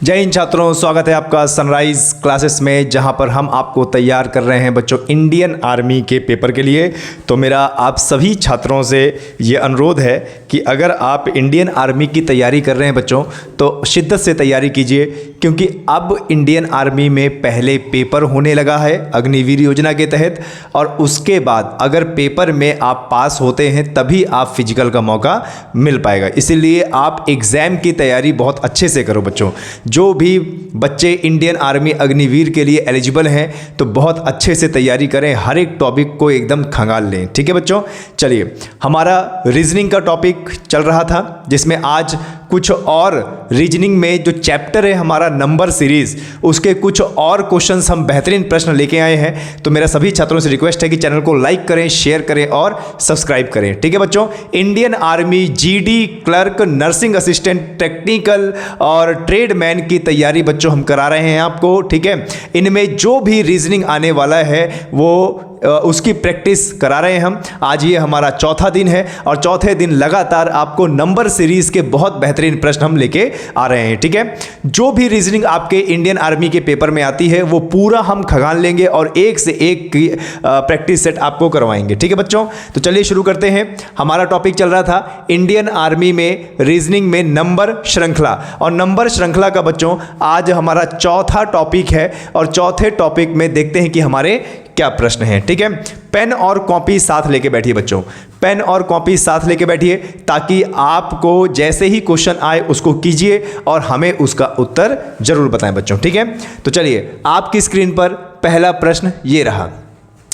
जय हिंद छात्रों, स्वागत है आपका सनराइज क्लासेस में, जहां पर हम आपको तैयार कर रहे हैं बच्चों इंडियन आर्मी के पेपर के लिए। तो मेरा आप सभी छात्रों से ये अनुरोध है कि अगर आप इंडियन आर्मी की तैयारी कर रहे हैं बच्चों तो शिद्दत से तैयारी कीजिए, क्योंकि अब इंडियन आर्मी में पहले पेपर होने लगा है अग्निवीर योजना के तहत, और उसके बाद अगर पेपर में आप पास होते हैं तभी आप फिजिकल का मौका मिल पाएगा। इसीलिए आप एग्ज़ाम की तैयारी बहुत अच्छे से करो बच्चों। जो भी बच्चे इंडियन आर्मी अग्निवीर के लिए एलिजिबल हैं तो बहुत अच्छे से तैयारी करें, हर एक टॉपिक को एकदम खंगाल लें। ठीक है बच्चों, चलिए हमारा रीजनिंग का टॉपिक चल रहा था, जिसमें आज कुछ और रीजनिंग में जो चैप्टर है हमारा नंबर सीरीज, उसके कुछ और क्वेश्चंस हम बेहतरीन प्रश्न लेके आए हैं। तो मेरा सभी छात्रों से रिक्वेस्ट है कि चैनल को लाइक करें, शेयर करें और सब्सक्राइब करें। ठीक है बच्चों, Indian army GD clerk, nursing assistant, technical और ट्रेडमैन की तैयारी बच्चों हम करा रहे हैं आपको। ठीक है, इनमें जो भी रीजनिंग आने वाला है वो उसकी प्रैक्टिस करा रहे हैं हम। आज ये हमारा चौथा दिन है और चौथे दिन लगातार आपको नंबर सीरीज के बहुत बेहतरीन प्रश्न हम लेके आ रहे हैं। ठीक है, जो भी रीजनिंग आपके इंडियन आर्मी के पेपर में आती है वो पूरा हम खंगाल लेंगे और एक से एक की प्रैक्टिस सेट आपको करवाएंगे। ठीक है बच्चों, तो चलिए शुरू करते हैं। हमारा टॉपिक चल रहा था इंडियन आर्मी में रीजनिंग में नंबर श्रृंखला, और नंबर श्रृंखला का बच्चों आज हमारा चौथा टॉपिक है। और चौथे टॉपिक में देखते हैं कि हमारे क्या प्रश्न हैं। ठीक है, पेन और कॉपी साथ लेके बैठिए बच्चों, पेन और कॉपी साथ लेके बैठिए, ताकि आपको जैसे ही क्वेश्चन आए उसको कीजिए और हमें उसका उत्तर जरूर बताएं बच्चों। ठीक है, तो चलिए आपकी स्क्रीन पर पहला प्रश्न ये रहा।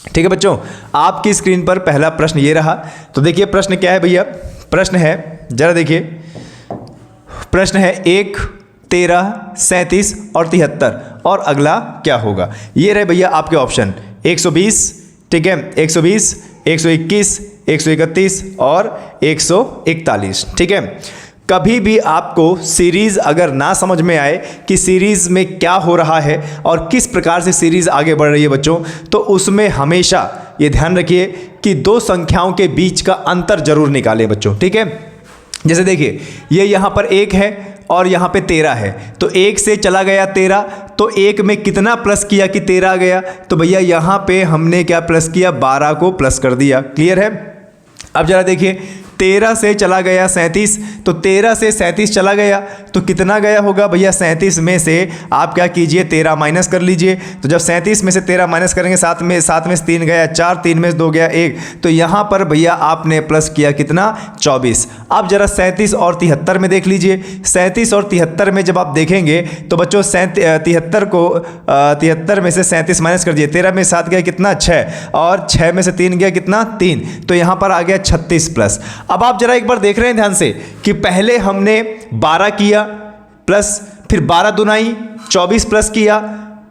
ठीक है बच्चों, आपकी स्क्रीन पर पहला प्रश्न ये रहा। तो देखिए प्रश्न क्या है भैया, प्रश्न है, जरा देखिए, प्रश्न है 1, 13, 37 और 73, और अगला क्या होगा। ये रहे भैया आपके ऑप्शन 120, ठीक है, 120, 121, 131 और 141। ठीक है, कभी भी आपको सीरीज़ अगर ना समझ में आए कि सीरीज़ में क्या हो रहा है और किस प्रकार से सीरीज़ आगे बढ़ रही है बच्चों, तो उसमें हमेशा ये ध्यान रखिए कि दो संख्याओं के बीच का अंतर जरूर निकालें बच्चों। ठीक है, जैसे देखिए ये यहाँ पर 1 है और यहाँ पे 13 है, तो 1 से चला गया 13, तो 1 में कितना प्लस किया कि 13 आ गया। तो भैया यहाँ पे हमने क्या प्लस किया, 12 को प्लस कर दिया। क्लियर है। अब जरा देखिए 13 से चला गया 37, तो 13 से 37 चला गया तो कितना गया होगा भैया, 37 में से आप क्या कीजिए 13 माइनस कर लीजिए। तो जब 37 में से 13 माइनस करेंगे, 7 में से 3 गया 4, 3 में से 2 गया 1, तो यहाँ पर भैया आपने प्लस किया कितना, 24। अब जरा 37 और 73 में देख लीजिए, 37 और 73 में जब आप देखेंगे तो बच्चों 73 में से 37 माइनस कर दिए, 13 में 7 गया कितना, 6, और 6 में से 3 गया कितना, 3, तो यहाँ पर आ गया 36 प्लस। अब आप जरा एक बार देख रहे हैं ध्यान से कि पहले हमने 12 किया प्लस, फिर 12 दुनाई 24 प्लस किया,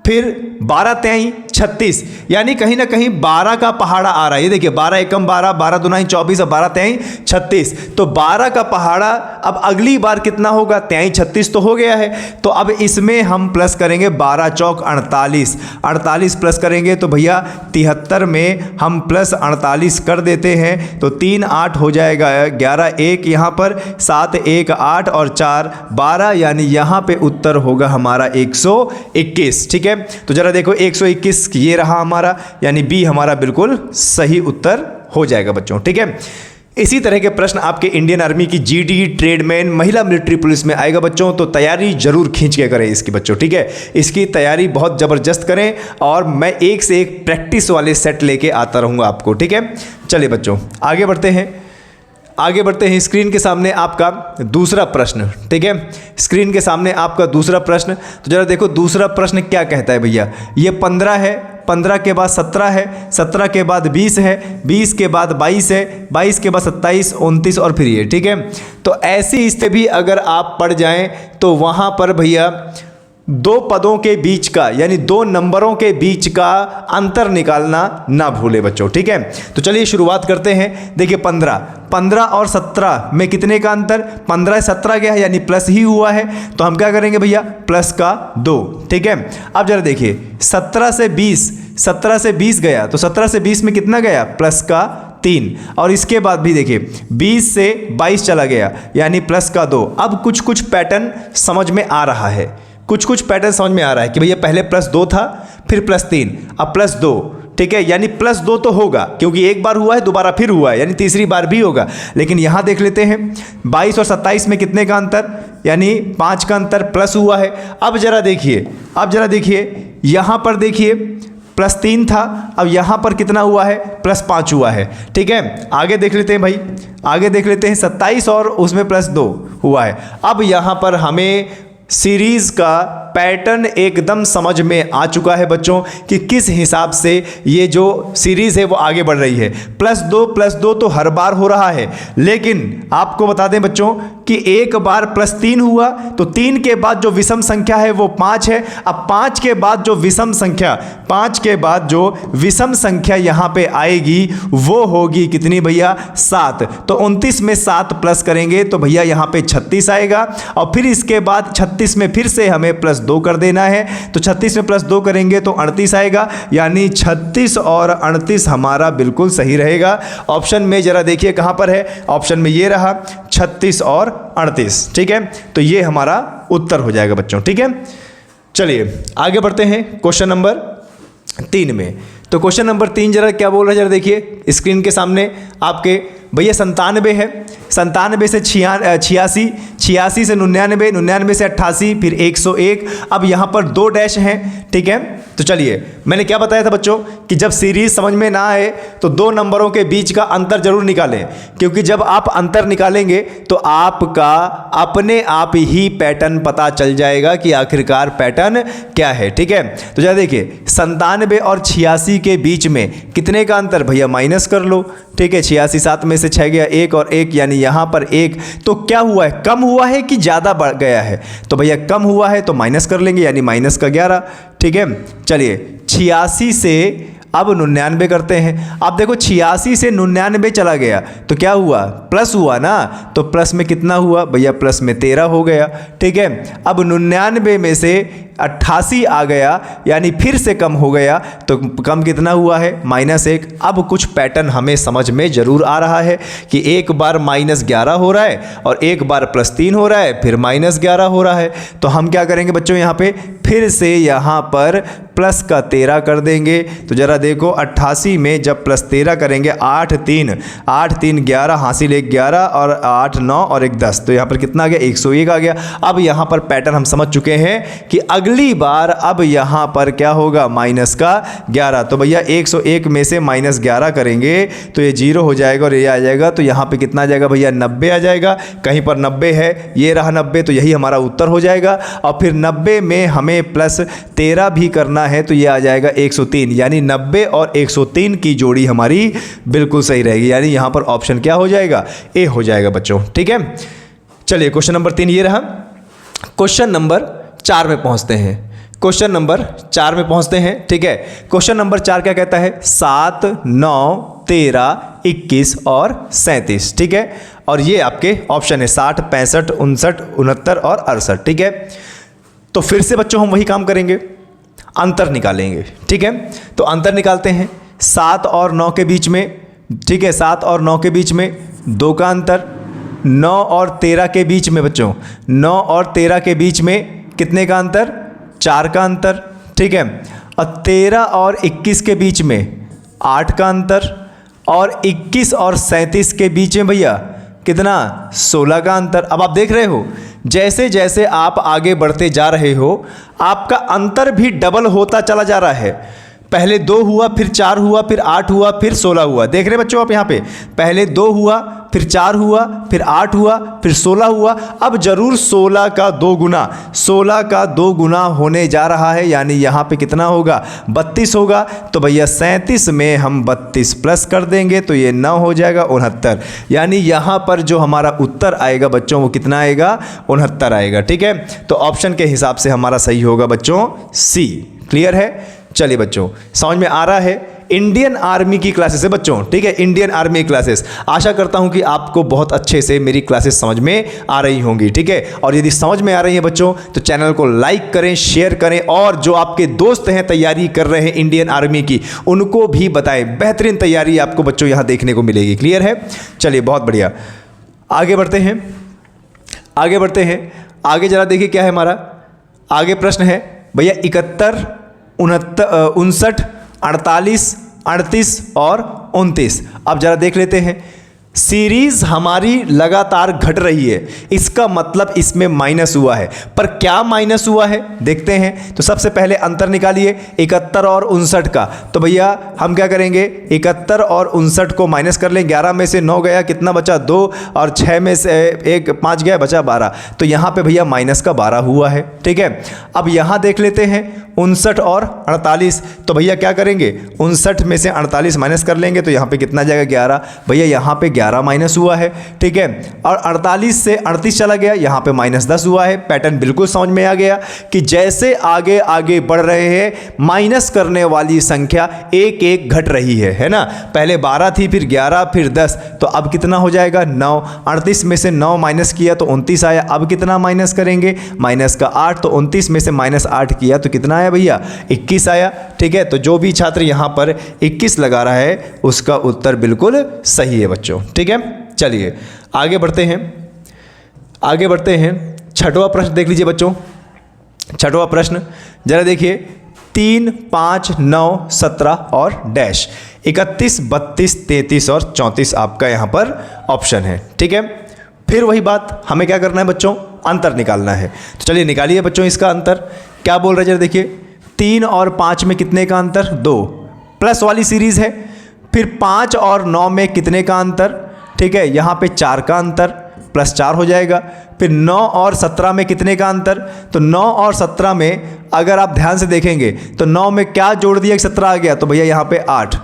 फिर 12 तेई 36, यानी कहीं ना कहीं 12 का पहाड़ा आ रहा है। ये देखिए 12 एकम 12, 12 दुनाई 24 और 12 तेई 36, तो 12 का पहाड़ा अब अगली बार कितना होगा, तेई 36 तो हो गया है। तो अब इसमें हम प्लस करेंगे 12 चौक 48, 48 प्लस करेंगे तो भैया 73 में हम प्लस 48 कर देते हैं, तो 3 8 हो जाएगा 11, 1 यहाँ पर 7 1 8 और 4 12, यानी यहाँ पे उत्तर होगा हमारा 121। ठीक है, तो जरा देखो 121 ये रहा हमारा, यानी बी हमारा बिल्कुल सही उत्तर हो जाएगा बच्चों। ठीक है, इसी तरह के प्रश्न आपके इंडियन आर्मी की जीडी, ट्रेडमैन, महिला मिलिट्री पुलिस में आएगा बच्चों, तो तैयारी जरूर खींच के करें इसकी बच्चों। ठीक है, इसकी तैयारी बहुत ज़बरदस्त करें और मैं एक से एक प्रैक्टिस वाले सेट लेके आता रहूँगा आपको। ठीक है, चलिए बच्चों आगे बढ़ते हैं, आगे बढ़ते हैं। स्क्रीन के सामने आपका दूसरा प्रश्न, ठीक है, स्क्रीन के सामने आपका दूसरा प्रश्न। तो जरा देखो दूसरा प्रश्न क्या कहता है भैया, ये 15 है, 15 के बाद 17 है, 17 के बाद 20 है, 20 के बाद 22 है, 22 के बाद 27, 29 और फिर ये। ठीक है, तो ऐसी स्थिति भी अगर आप पढ़ जाएं तो वहाँ पर भैया दो पदों के बीच का, यानी दो नंबरों के बीच का अंतर निकालना ना भूले बच्चों। ठीक है, तो चलिए शुरुआत करते हैं। देखिए 15 और 17 में कितने का अंतर, 15 से 17 गया है, यानी प्लस ही हुआ है, तो हम क्या करेंगे भैया, प्लस का 2। ठीक है, अब जरा देखिए 17 से 20 गया, तो 17 से 20 में कितना गया, प्लस का 3, और इसके बाद भी देखिए 20 से 22 चला गया, यानी प्लस का 2। अब कुछ पैटर्न समझ में आ रहा है, कुछ कुछ पैटर्न समझ में आ रहा है कि भैया पहले +2 था, फिर +3, अब +2, ठीक है, यानी +2 तो होगा क्योंकि एक बार हुआ है, दोबारा फिर हुआ है, यानी तीसरी बार भी होगा। लेकिन यहाँ देख लेते हैं 22 और 27 में कितने का अंतर, यानी 5 का अंतर प्लस हुआ है। अब जरा देखिए यहाँ पर देखिए +3 था, अब यहाँ पर कितना हुआ है, +5 हुआ है। ठीक है, आगे देख लेते हैं भाई, आगे देख लेते हैं 27 और उसमें +2 हुआ है। अब यहाँ पर हमें सीरीज का पैटर्न एकदम समझ में आ चुका है बच्चों कि किस हिसाब से ये जो सीरीज है वो आगे बढ़ रही है। +2 तो हर बार हो रहा है, लेकिन आपको बता दें बच्चों कि एक बार +3 हुआ तो 3 के बाद जो विषम संख्या है वो 5 है। अब 5 के बाद जो विषम संख्या यहाँ पे आएगी वो होगी कितनी भैया, 7। तो 29 में 7 प्लस करेंगे तो भैया यहाँ पे 36 आएगा, और फिर इसके बाद 36 में फिर से हमें +2 कर देना है, तो 36 में +2 करेंगे तो 38 आएगा, यानी 36 और 38 हमारा बिल्कुल सही रहेगा। ऑप्शन में जरा देखिए कहाँ पर है, ऑप्शन में ये रहा 36 और 38। ठीक है, तो ये हमारा उत्तर हो जाएगा बच्चों। ठीक है, चलिए आगे बढ़ते हैं क्वेश्चन नंबर 3 में। तो क्वेश्चन नंबर 3 जरा क्या बोल रहा है, जरा देखिए स्क्रीन के सामने आपके भैया 97 है, 97 से 86, 86 से 99, 99 से 88, फिर 101। अब यहाँ पर 2 डैश हैं। ठीक है, तो चलिए मैंने क्या बताया था बच्चों कि जब सीरीज समझ में ना आए तो 2 नंबरों के बीच का अंतर जरूर निकालें, क्योंकि जब आप अंतर निकालेंगे तो आपका अपने आप ही पैटर्न पता चल जाएगा कि आखिरकार पैटर्न क्या है। ठीक है, तो जरा देखिए 97 और 86 के बीच में कितने का अंतर, भैया माइनस कर लो। ठीक है, 86 7 में से 6 गया, 1 और 1 यानी यहाँ पर 1, तो क्या हुआ है, कम हुआ है कि ज़्यादा बढ़ गया है, तो भैया कम हुआ है तो माइनस कर लेंगे, यानी -11। ठीक है, चलिए 86 से अब 99 करते हैं। अब देखो 86 से 99 चला गया तो क्या हुआ, प्लस हुआ ना, तो प्लस में कितना हुआ भैया, प्लस में 13 हो गया। ठीक है, अब 99 में से 88 आ गया, यानी फिर से कम हो गया, तो कम कितना हुआ है, -1। अब कुछ पैटर्न हमें समझ में जरूर आ रहा है कि एक बार -11 हो रहा है और एक बार +3 हो रहा है, फिर -11 हो रहा है। तो हम क्या करेंगे बच्चों, यहाँ पे फिर से यहाँ पर प्लस का 13 कर देंगे। तो जरा देखो 88 में जब +13 करेंगे, 8 3 11 हासिल 1 11 और 8 9 और 1 10, तो यहाँ पर कितना आ गया, 101 आ गया। अब यहाँ पर पैटर्न हम समझ चुके हैं कि अगली बार अब यहाँ पर क्या होगा, -11। तो भैया 101 में से -11 करेंगे तो ये 0 हो जाएगा और ये आ जाएगा, तो यहाँ पे कितना आ जाएगा भैया, 90 आ जाएगा। कहीं पर 90 है, ये रहा 90, तो यही हमारा उत्तर हो जाएगा। और फिर 90 में हमें +13 भी करना है, तो ये आ जाएगा 103, यानी 90 और 103 की जोड़ी हमारी बिल्कुल सही रहेगी, यानी यहाँ पर ऑप्शन क्या हो जाएगा, ए हो जाएगा बच्चों। ठीक है, चलिए क्वेश्चन नंबर 3 ये रहा। क्वेश्चन नंबर 4 में पहुंचते हैं, क्वेश्चन नंबर 4 में पहुंचते हैं। ठीक है, क्वेश्चन नंबर 4 क्या कहता है, 7 9 13 21 और 37। ठीक है, और ये आपके ऑप्शन है 60 65 59 69 और 68। ठीक है, तो फिर से बच्चों हम वही काम करेंगे, अंतर निकालेंगे। ठीक है, तो अंतर निकालते हैं 7 और 9 के बीच में। ठीक है, 7 और 9 के बीच में 2 का अंतर, 9 और 13 के बीच में बच्चों, 9 और 13 के बीच में कितने का अंतर, 4 का अंतर। ठीक है, और 13 और 21 के बीच में 8 का अंतर, और 21 और 37 के बीच में भैया कितना, 16 का अंतर। अब आप देख रहे हो जैसे जैसे आप आगे बढ़ते जा रहे हो आपका अंतर भी डबल होता चला जा रहा है। पहले 2 हुआ, फिर 4 हुआ, फिर 8 हुआ, फिर 16 हुआ। देख रहे बच्चों आप यहाँ पे, पहले 2 हुआ, फिर 4 हुआ, फिर 8 हुआ, फिर 16 हुआ। अब जरूर 16 का 2 गुना, 16 का 2 गुना होने जा रहा है, यानी यहाँ पे कितना होगा, 32 होगा। तो भैया 37 में हम 32 प्लस कर देंगे तो ये 9 हो जाएगा, 69। यानी यहाँ पर जो हमारा उत्तर आएगा बच्चों वो कितना आएगा, 69 आएगा। ठीक है, तो ऑप्शन के हिसाब से हमारा सही होगा बच्चों सी। क्लियर है, चलिए बच्चों समझ में आ रहा है। इंडियन आर्मी की क्लासेस है बच्चों। ठीक है, इंडियन आर्मी क्लासेस, आशा करता हूं कि आपको बहुत अच्छे से मेरी क्लासेस समझ में आ रही होंगी। ठीक है, और यदि समझ में आ रही है बच्चों तो चैनल को लाइक करें, शेयर करें, और जो आपके दोस्त हैं तैयारी कर रहे हैं इंडियन आर्मी की उनको भी बताएं। बेहतरीन तैयारी आपको बच्चों यहाँ देखने को मिलेगी। क्लियर है, चलिए बहुत बढ़िया, आगे बढ़ते हैं, आगे बढ़ते हैं। आगे जरा देखिए क्या है हमारा, आगे प्रश्न है भैया 71, 59, 48, 38 और 29। अब जरा देख लेते हैं, सीरीज हमारी लगातार घट रही है, इसका मतलब इसमें माइनस हुआ है। पर क्या माइनस हुआ है देखते हैं। तो सबसे पहले अंतर निकालिए 71 और 59 का। तो भैया हम क्या करेंगे, 71 और 59 को माइनस कर लें। 11 में से 9 गया, कितना बचा 2, और 6 में से 5 गया, बचा 12। तो यहाँ पे भैया माइनस का 12 हुआ है। ठीक है, अब यहाँ देख लेते हैं 59 और 48। तो भैया क्या करेंगे, 59 में से 48 माइनस कर लेंगे, तो यहाँ पे कितना जाएगा 11। भैया यहाँ पे 11 माइनस हुआ है। ठीक है, और 48 से 38 चला गया, यहाँ पे -10 हुआ है। पैटर्न बिल्कुल समझ में आ गया कि जैसे आगे आगे बढ़ रहे हैं, माइनस करने वाली संख्या एक एक घट रही है ना। पहले 12 थी, फिर 11, फिर 10, तो अब कितना हो जाएगा 9। 38 में से 9 माइनस किया तो 29 आया। अब कितना माइनस करेंगे, माइनस का 8, तो 29 में से -8 किया तो कितना आया भैया 21 आया। ठीक है, तो जो भी छात्र यहाँ पर 21 लगा रहा है उसका उत्तर बिल्कुल सही है बच्चों। ठीक है, चलिए आगे बढ़ते हैं। आगे बढ़ते हैं, छठवां प्रश्न देख लीजिए बच्चों। छठवां प्रश्न जरा देखिए, 3, 5, 9, 17 और डैश 31, 32, 33 और 34 आपका यहाँ पर ऑप्शन है। ठीक है, फिर वही बात, हमें क्या करना है बच्चों, अंतर निकालना है। तो चलिए निकालिए बच्चों इसका अंतर। क्या बोल रहे हैं जरा देखिए, 3 और 5 में कितने का अंतर, 2, प्लस वाली सीरीज है। फिर 5 और 9 में कितने का अंतर, ठीक है, यहाँ पे 4 का अंतर, प्लस 4 हो जाएगा। फिर 9 और 17 में कितने का अंतर, तो 9 और 17 में अगर आप ध्यान से देखेंगे तो 9 में क्या जोड़ दिया, 17 आ गया, तो भैया यहाँ पे 8।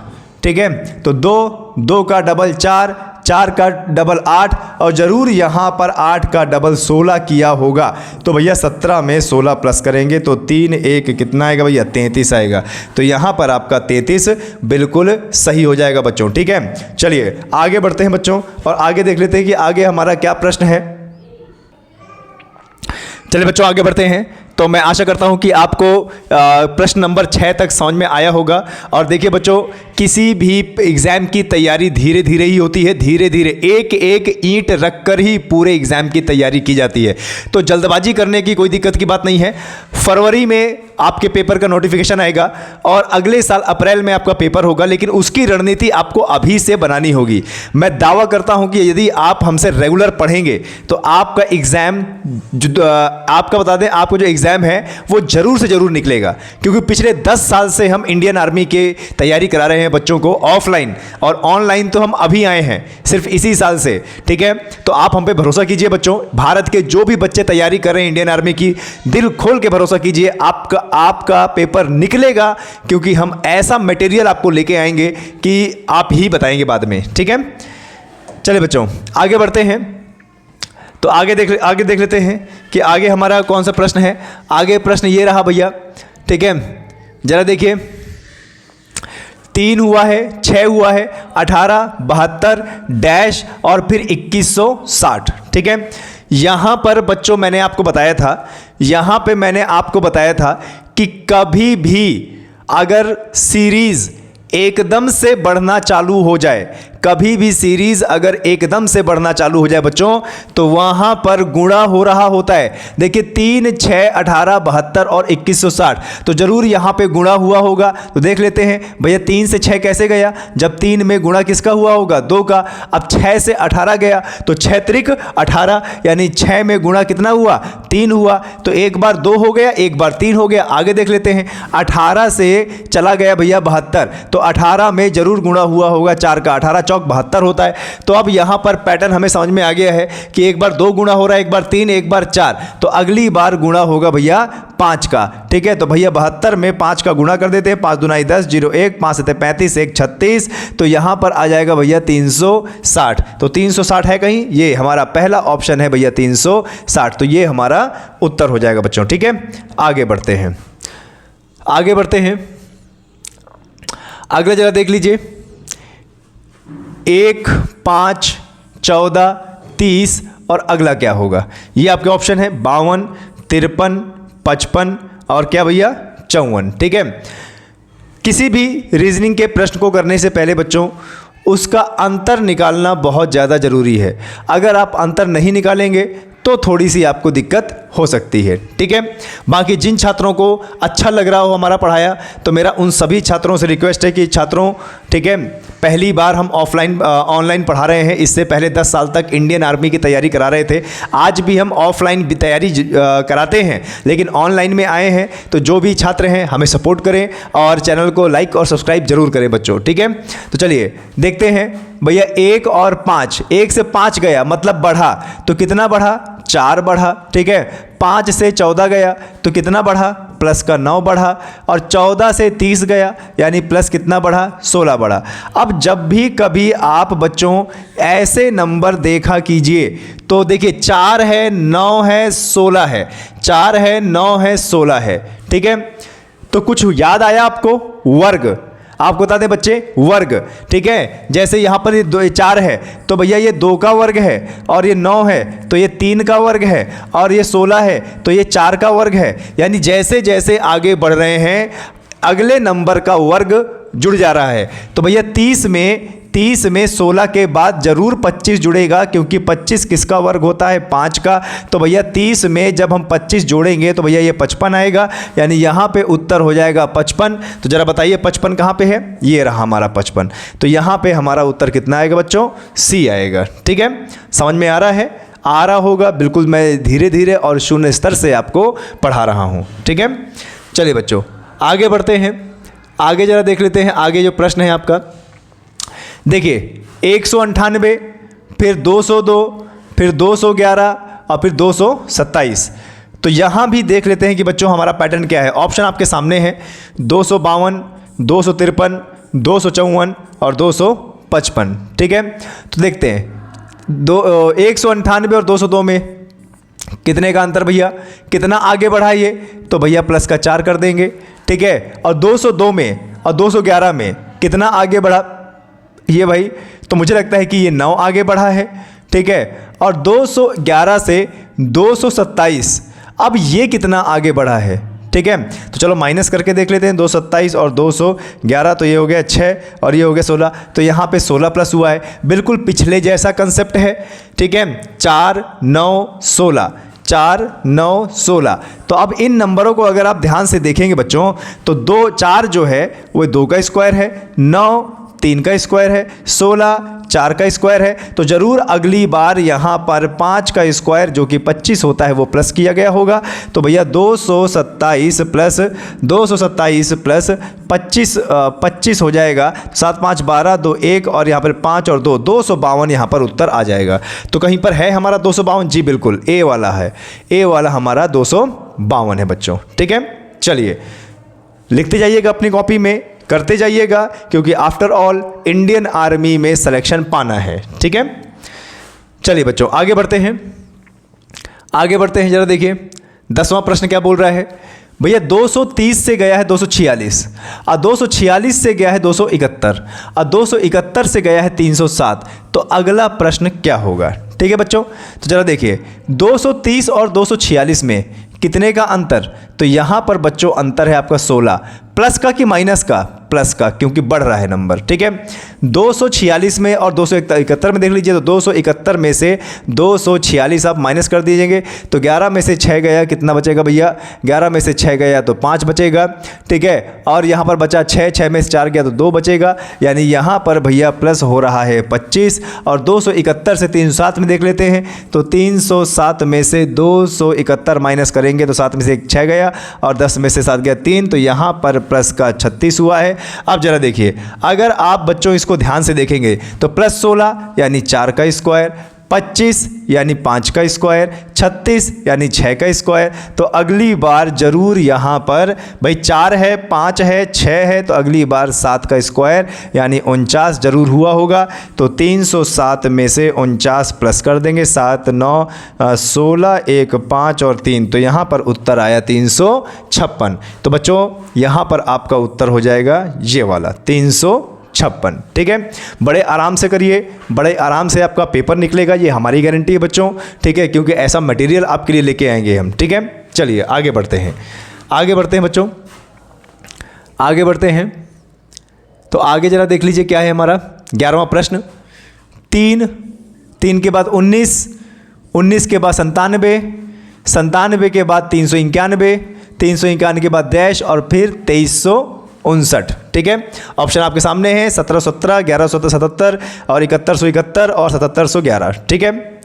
ठीक है, तो 2 का डबल 4, 4 का डबल 8, और ज़रूर यहाँ पर 8 का डबल 16 किया होगा। तो भैया 17 में 16 प्लस करेंगे तो 3, 1 कितना आएगा भैया 33 आएगा। तो यहाँ पर आपका 33 बिल्कुल सही हो जाएगा बच्चों। ठीक है, चलिए आगे बढ़ते हैं बच्चों, और आगे देख लेते हैं कि आगे हमारा क्या प्रश्न है। चलिए बच्चों आगे बढ़ते हैं। तो मैं आशा करता हूं कि आपको प्रश्न नंबर 6 तक समझ में आया होगा। और देखिए बच्चों, किसी भी एग्ज़ाम की तैयारी धीरे धीरे ही होती है, धीरे धीरे एक एक ईंट रखकर ही पूरे एग्ज़ाम की तैयारी की जाती है। तो जल्दबाजी करने की कोई दिक्कत की बात नहीं है। फरवरी में आपके पेपर का नोटिफिकेशन आएगा और अगले साल अप्रैल में आपका पेपर होगा, लेकिन उसकी रणनीति आपको अभी से बनानी होगी। मैं दावा करता हूं कि यदि आप हमसे रेगुलर पढ़ेंगे तो आपका एग्ज़ाम, आपका बता दें, आपको जो एग्ज़ाम है वो ज़रूर से ज़रूर निकलेगा। क्योंकि पिछले 10 साल से हम इंडियन आर्मी की तैयारी करा रहे हैं बच्चों को, ऑफलाइन और ऑनलाइन तो हम अभी आए हैं सिर्फ इसी साल से। ठीक है, तो आप हम पे भरोसा कीजिए बच्चों। भारत के जो भी बच्चे तैयारी कर रहे हैं इंडियन आर्मी की, दिल खोल के भरोसा कीजिए, आपका पेपर निकलेगा। क्योंकि हम ऐसा मटेरियल आपको लेके आएंगे कि आप ही बताएंगे बाद में। ठीक है, चलिए बच्चों आगे बढ़ते हैं। तो आगे देख लेते हैं कि आगे हमारा कौन सा प्रश्न है। आगे प्रश्न ये रहा भैया। ठीक है, जरा देखिए, 3 हुआ है, 6 हुआ है, 18, 72 डैश और फिर 2160। ठीक है, यहाँ पर बच्चों मैंने आपको बताया था कि कभी भी अगर सीरीज़ एकदम से बढ़ना चालू हो जाए, कभी भी सीरीज अगर एकदम से बढ़ना चालू हो जाए बच्चों, तो वहां पर गुणा हो रहा होता है। देखिए 3, 6, 18, 72 और 2160, तो जरूर यहां पे गुणा हुआ होगा। तो देख लेते हैं भैया, 3 से 6 कैसे गया, जब 3 में गुणा किसका हुआ होगा, 2 का। अब 6 से 18 गया तो 6 त्रिक 18, यानी 6 में गुणा कितना हुआ, 3 हुआ। तो एक बार 2 हो गया, एक बार 3 हो गया। आगे देख लेते हैं, 18 से चला गया भैया 72, तो 18 में जरूर गुणा हुआ होगा 4 का, 18 चौक 72 होता है। तो अब यहां पर पैटर्न हमें समझ में आ गया है कि एक बार 2 गुणा हो रहा है, एक बार 3, एक बार 4, तो अगली बार गुणा होगा भैया 5 का। ठीक है, तो भैया 72 में 5 का गुणा कर देते हैं, 5 दूना 10, 0 1, 5 7 35, 1 36, तो यहां पर आ जाएगा भैया 360। तो 360 है कहीं, ये हमारा पहला ऑप्शन है भैया 360, तो ये हमारा उत्तर हो जाएगा बच्चों। ठीक है, आगे बढ़ते हैं। अगला जरा देख लीजिए, 1, 5, 14, 30 और अगला क्या होगा, ये आपके ऑप्शन है 52, 53, 55 और क्या भैया 54। ठीक है, किसी भी रीजनिंग के प्रश्न को करने से पहले बच्चों उसका अंतर निकालना बहुत ज़्यादा ज़रूरी है। अगर आप अंतर नहीं निकालेंगे तो थोड़ी सी आपको दिक्कत हो सकती है। ठीक है, बाकी जिन छात्रों को अच्छा लग रहा हो हमारा पढ़ाया, तो मेरा उन सभी छात्रों से रिक्वेस्ट है कि छात्रों, ठीक है, पहली बार हम ऑनलाइन पढ़ा रहे हैं। इससे पहले 10 साल तक इंडियन आर्मी की तैयारी करा रहे थे। आज भी हम ऑफलाइन तैयारी कराते हैं, लेकिन ऑनलाइन में आए हैं। तो जो भी छात्र हैं हमें सपोर्ट करें और चैनल को लाइक और सब्सक्राइब जरूर करें बच्चों। ठीक है, तो चलिए देखते हैं भैया। 1 और 5, 1 से 5 गया मतलब बढ़ा, तो कितना बढ़ा? 4 बढ़ा। ठीक है, 5 से 14 गया तो कितना बढ़ा? प्लस का 9 बढ़ा। और 14 से 30 गया यानी प्लस कितना बढ़ा? 16 बढ़ा। अब जब भी कभी आप बच्चों ऐसे नंबर देखा कीजिए तो देखिए 4 है, 9 है, 16 है, 4 है, 9 है, 16 है। ठीक है, तो कुछ याद आया आपको? वर्ग, आपको बता दें बच्चे, वर्ग। ठीक है, जैसे यहाँ पर ये 4 है तो भैया ये 2 का वर्ग है, और ये 9 है तो ये 3 का वर्ग है, और ये 16 है तो ये 4 का वर्ग है। यानी जैसे जैसे आगे बढ़ रहे हैं अगले नंबर का वर्ग जुड़ जा रहा है। तो भैया 30 में 16 के बाद जरूर 25 जुड़ेगा, क्योंकि 25 किसका वर्ग होता है? 5 का। तो भैया 30 में जब हम 25 जोड़ेंगे तो भैया ये 55 आएगा, यानी यहाँ पे उत्तर हो जाएगा 55। तो जरा बताइए 55 कहाँ पे है? ये रहा हमारा 55। तो यहाँ पे हमारा उत्तर कितना आएगा बच्चों? सी आएगा। ठीक है, समझ में आ रहा है? आ रहा होगा बिल्कुल। मैं धीरे धीरे और शून्य स्तर से आपको पढ़ा रहा हूँ। ठीक है, चलिए बच्चों आगे बढ़ते हैं। आगे जरा देख लेते हैं आगे जो प्रश्न है आपका। देखिए 198, फिर 202, फिर 211 और फिर 227। तो यहाँ भी देख लेते हैं कि बच्चों हमारा पैटर्न क्या है। ऑप्शन आपके सामने है 252, 253, 254 और 255। ठीक है, तो देखते हैं 198 और 202 में कितने का अंतर भैया? कितना आगे बढ़ा ये? तो भैया प्लस का 4 कर देंगे। ठीक है, और 202 में और 211 में कितना आगे बढ़ा ये भाई? तो मुझे लगता है कि ये 9 आगे बढ़ा है। ठीक है, और 211 से 227, अब ये कितना आगे बढ़ा है? ठीक है, तो चलो माइनस करके देख लेते हैं। 227 और 211, तो ये हो गया 6 और ये हो गया 16। तो यहाँ पे 16 प्लस हुआ है, बिल्कुल पिछले जैसा कंसेप्ट है। ठीक है, 4, 9, 16, 4, 9, 16। तो अब इन नंबरों को अगर आप ध्यान से देखेंगे बच्चों तो 2, 4 जो है वो 2 का स्क्वायर है, 9 3 का स्क्वायर है, 16 4 का स्क्वायर है। तो ज़रूर अगली बार यहाँ पर 5 का स्क्वायर जो कि 25 होता है वो प्लस किया गया होगा। तो भैया 227 प्लस 25 हो जाएगा। 7 5 12, 2 1 और यहाँ पर 5 और 2 252 यहाँ पर उत्तर आ जाएगा। तो कहीं पर है हमारा 252? जी बिल्कुल, ए वाला है। ए वाला हमारा 252 है बच्चों। ठीक है, चलिए लिखते जाइएगा अपनी कॉपी में, करते जाइएगा, क्योंकि आफ्टर ऑल इंडियन आर्मी में सिलेक्शन पाना है। ठीक है, चलिए बच्चों आगे बढ़ते हैं। आगे बढ़ते हैं, जरा देखिए 10वां प्रश्न क्या बोल रहा है भैया। 230 से गया है 246, और 246 से गया है 271, और 271 से गया है 307। तो अगला प्रश्न क्या होगा? ठीक है बच्चों, तो जरा देखिए 230 और 246 में कितने का अंतर? तो यहाँ पर बच्चों अंतर है आपका 16। प्लस का कि माइनस का? प्लस का, क्योंकि बढ़ रहा है नंबर। ठीक है, 246 में और 271 में देख लीजिए। तो 271 में से 246 आप माइनस कर दीजिएंगे तो 11 में से 6 गया, कितना बचेगा भैया? 11 में से 6 गया तो 5 बचेगा। ठीक है, और यहाँ पर बचा 6, 6 में से 4 गया तो 2 बचेगा, यानी यहाँ पर भैया प्लस हो रहा है 25। और 271 से 307 में देख लेते हैं। तो 307 में से 271 माइनस करेंगे तो 7 में से 1 6 गया, और 10 में से 7 गया 3, तो यहाँ पर प्लस का 36 हुआ है। अब जरा देखिए, अगर आप बच्चों इसको ध्यान से देखेंगे तो प्लस 16 यानी 4 का स्क्वायर, 25 यानी 5 का स्क्वायर, 36 यानी 6 का स्क्वायर। तो अगली बार जरूर यहाँ पर भाई 4 है, 5 है, 6 है, तो अगली बार 7 का स्क्वायर यानी 49 जरूर हुआ होगा। तो 307 में से 49 प्लस कर देंगे, 7 9 16 1 5 और 3, तो यहाँ पर उत्तर आया 356। तो बच्चों यहाँ पर आपका उत्तर हो जाएगा ये वाला 356। ठीक है, बड़े आराम से करिए, बड़े आराम से आपका पेपर निकलेगा, ये हमारी गारंटी है बच्चों। ठीक है, क्योंकि ऐसा मटेरियल आपके लिए लेके आएंगे हम। ठीक है, चलिए आगे बढ़ते हैं। आगे बढ़ते हैं बच्चों, आगे बढ़ते हैं। तो आगे जरा देख लीजिए क्या है हमारा 11वां प्रश्न। 3 के बाद 19, 19 के बाद 97, 97 के बाद 391, 391 के बाद डैश और फिर 2359। ठीक है, ऑप्शन आपके सामने है 1717, 1177 और 7171 और 7711। ठीक है,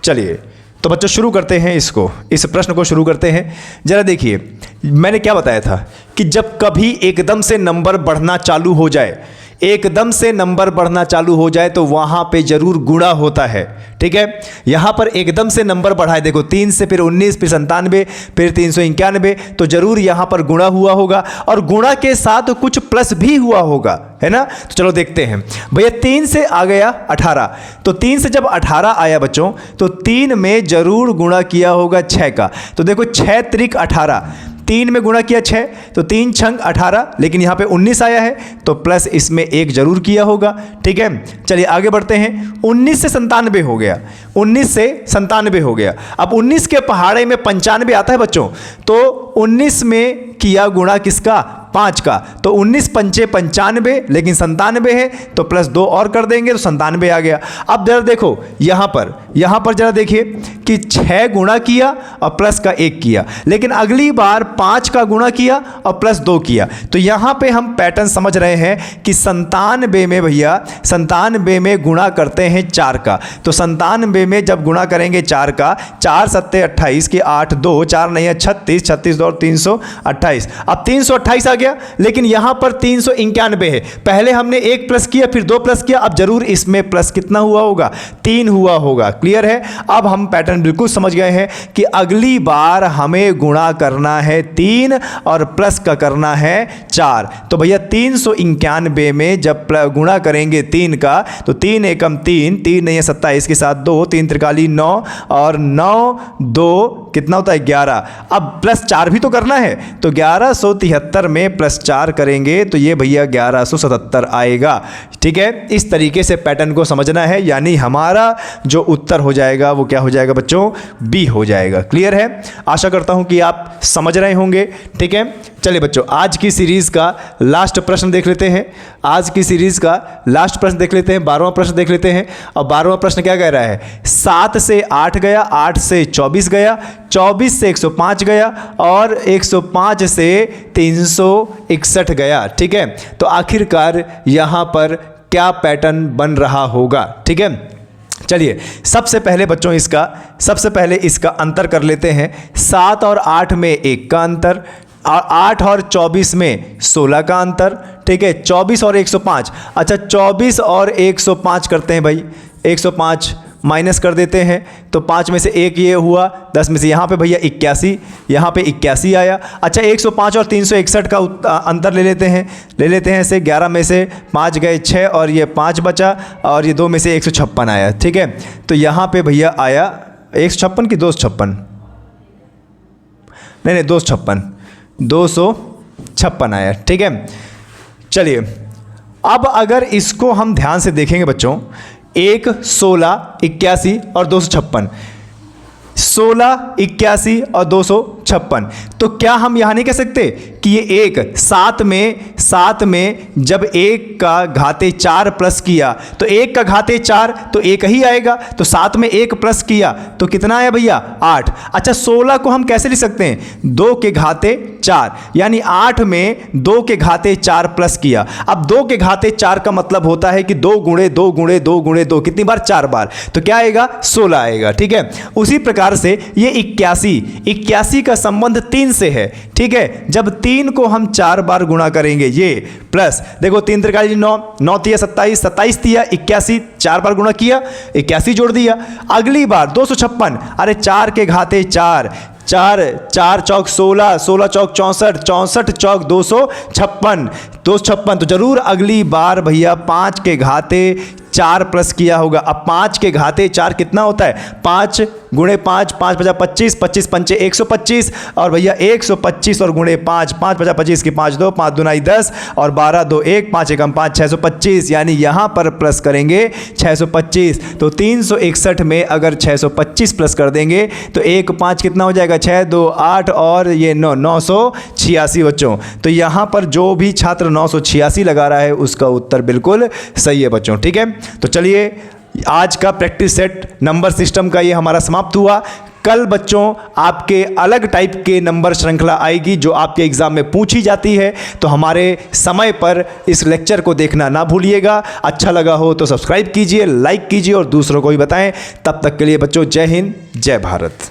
चलिए तो बच्चों शुरू करते हैं इस प्रश्न को शुरू करते हैं। जरा देखिए, मैंने क्या बताया था कि जब कभी एकदम से नंबर बढ़ना चालू हो जाए, एकदम से नंबर बढ़ना चालू हो जाए तो वहां पे जरूर गुणा होता है। ठीक है, यहां पर एकदम से नंबर बढ़ा है, देखो 3 से फिर 19 फिर 97 फिर 391, तो जरूर यहां पर गुणा हुआ होगा और गुणा के साथ कुछ प्लस भी हुआ होगा, है ना। तो चलो देखते हैं भैया, 3 से आ गया 18, तो 3 से जब 18 आया बच्चों तो 3 में जरूर गुणा किया होगा 6 का। तो देखो 6 त्रिक 18, 3 में गुणा किया 6 तो 3 छंग 18, लेकिन यहाँ पे 19 आया है तो प्लस इसमें 1 जरूर किया होगा। ठीक है, चलिए आगे बढ़ते हैं। 19 से 97 हो गया, 19 से 97 हो गया। अब 19 के पहाड़े में 95 आता है बच्चों, तो 19 में किया गुणा किसका, 5 का, तो 19 पंचे 95, लेकिन 97 है तो प्लस 2 और कर देंगे तो 97 आ गया। अब जरा देखो यहाँ पर जरा देखिए कि 6 गुणा किया और प्लस का 1 किया, लेकिन अगली बार 5 का गुणा किया और प्लस 2 किया। तो यहाँ पे हम पैटर्न समझ रहे हैं कि 97 में भैया 97 में गुणा करते हैं 4 का, तो 97 में जब गुणा करेंगे 4 का, 4 सत्ते 28 के 8 2 4 नहीं है 36, 36 2 और 328। अब 328 आ गया, लेकिन यहां पर 391 है। पहले हमने 1 प्लस किया फिर 2 प्लस किया, अब जरूर इसमें प्लस कितना हुआ होगा, 3 हुआ होगा। क्लियर है, अब हम पैटर्न बिल्कुल समझ गए हैं कि अगली बार हमें गुणा करना है 3 और प्लस का करना है 4। तो भैया 391 में जब गुणा करेंगे 3 का तो 3 एकम 3, 3 नहीं है 27 के साथ 2, 3 त्रिकाली 9 और 9 2 कितना होता है 11। अब प्लस 4 भी तो करना है, तो 1173 में प्लस 4 करेंगे तो ये भैया 1177 आएगा। ठीक है, इस तरीके से पैटर्न को समझना है, यानी हमारा जो उत्तर हो जाएगा वो क्या हो जाएगा बच्चों, बी हो जाएगा। क्लियर है, आशा करता हूं कि आप समझ रहे होंगे। ठीक है, चलिए बच्चों आज की सीरीज़ का लास्ट प्रश्न देख लेते हैं। आज की सीरीज़ का लास्ट प्रश्न देख लेते हैं, 12वां प्रश्न देख लेते हैं। और 12वां प्रश्न क्या कह रहा है, 7 से 8 गया, 8 से 24 गया, 24 से 105 गया और 105 से 361 गया। ठीक है, तो आखिरकार यहाँ पर क्या पैटर्न बन रहा होगा। ठीक है, चलिए सबसे पहले इसका अंतर कर लेते हैं। 7 और 8 में 1 का अंतर, और 8 और 24 में 16 का अंतर। ठीक है, 24 और 105, अच्छा 24 और 105 करते हैं भाई, 105 माइनस कर देते हैं तो 5 में से 1 ये हुआ, 10 में से यहाँ पे भैया 81, यहाँ पे 81 आया। अच्छा 105 और 361 का अंतर ले लेते हैं ऐसे, 11 में से 5 गए 6 और ये 5 बचा और ये 2 में से 156 आया। ठीक है, तो यहाँ पे भैया आया 156 की 256, नहीं 256 आया। ठीक है, चलिए अब अगर इसको हम ध्यान से देखेंगे बच्चों, 1 16 81 और 256, 16 81 और 256, तो क्या हम यहाँ नहीं कह सकते कि ये एक 7 में जब 1 का घाते 4 प्लस किया तो 1 का घाते 4 तो 1 ही आएगा, तो 7 में 1 प्लस किया तो कितना आया भैया 8। अच्छा 16 को हम कैसे लिख सकते हैं, 2 के घाते 4, यानी 8 में 2 के घाते 4 प्लस किया। अब 2 के घाते 4 का मतलब होता है कि 2 गुणे 2 गुणे 2 गुणे 2 कितनी बार, 4 बार, तो क्या आएगा 16 आएगा। ठीक है, उसी प्रकार से ये 81 का संबंध 3 से है। ठीक है, जब 3 को हम 4 बार गुणा करेंगे ये प्लस, देखो 3 त्रिकाली 9, 9 तिया 27, 27 तिया 81, 4 बार गुणा किया 81 जोड़ दिया। अगली बार 256, अरे 4 के घाते 4, 4 चौक 16, 16 चौक 64, 64 चौक 256, तो जरूर अगली बार भैया 5 के घाते 4 प्लस किया होगा। अब 5 के घाते 4 कितना होता है, 5 गुणे 5, 5 बजा 25, 25 पंचे 125 और भैया 125 और गुणे 5, 5 बजा 25 की 5 2, 5 दूनाई 10 और 12 2 1, 5 एकम 5, 625, यानी यहाँ पर प्लस करेंगे 625। तो 361 में अगर 625 प्लस कर देंगे तो 1 5 कितना हो जाएगा, 6 2 8 और ये 9, 986 बच्चों। तो यहाँ पर जो भी छात्र 986 लगा रहा है उसका उत्तर बिल्कुल सही है बच्चों। ठीक है, तो चलिए आज का प्रैक्टिस सेट नंबर सिस्टम का ये हमारा समाप्त हुआ। कल बच्चों आपके अलग टाइप के नंबर श्रृंखला आएगी जो आपके एग्जाम में पूछी जाती है। तो हमारे समय पर इस लेक्चर को देखना ना भूलिएगा। अच्छा लगा हो तो सब्सक्राइब कीजिए, लाइक कीजिए और दूसरों को भी बताएं। तब तक के लिए बच्चों जय हिंद, जय भारत।